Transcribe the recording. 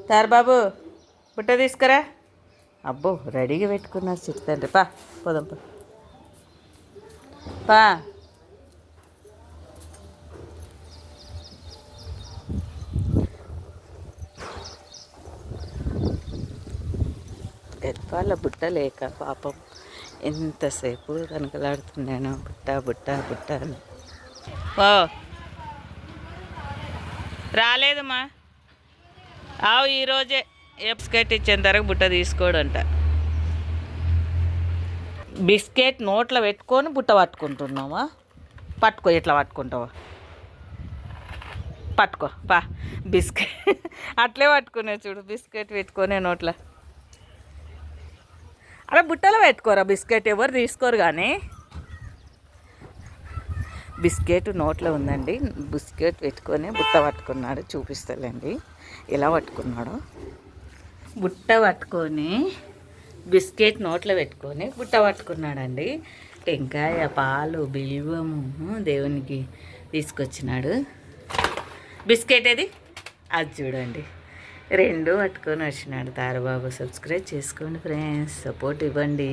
తారబాబు బుట్ట తీసుకురా. అబ్బో రెడీగా పెట్టుకున్నారు చిట్టుతండ్రి. పా పోదాం పా పా. వాళ్ళ బుట్ట లేక పాపం ఎంతసేపు కనకలాడుతున్నాను బుట్ట బుట్ట బుట్ట అని. ఓ రాలేదమ్మా. ఆవు ఈరోజే బిస్కెట్ ఇచ్చేంత వరకు బుట్ట తీసుకోడంట. బిస్కెట్ నోట్లో పెట్టుకొని బుట్ట పట్టుకుంటున్నావా? పట్టుకో, ఎట్లా పట్టుకుంటావా? పట్టుకో పా. బిస్కెట్ అట్లే పట్టుకునే చూడు, బిస్కెట్ పెట్టుకొని నోట్లో. అలా బుట్టలో పెట్టుకోరా బిస్కెట్, ఎవరు తీసుకోరు. కానీ బిస్కెట్ నోట్లో ఉందండి. బిస్కెట్ పెట్టుకొని బుట్ట పట్టుకున్నాడు. చూపిస్తానండి ఎలా పట్టుకున్నాడో. బుట్ట పట్టుకొని బిస్కెట్ నోట్లో పెట్టుకొని బుట్ట పట్టుకున్నాడండి. టెంకాయ, పాలు, బిల్వము దేవునికి తీసుకొచ్చినాడు. బిస్కెట్ అది అది చూడండి, రెండు పట్టుకొని వచ్చినాడు తారబాబు. సబ్స్క్రైబ్ చేసుకోండి ఫ్రెండ్స్, సపోర్ట్ ఇవ్వండి.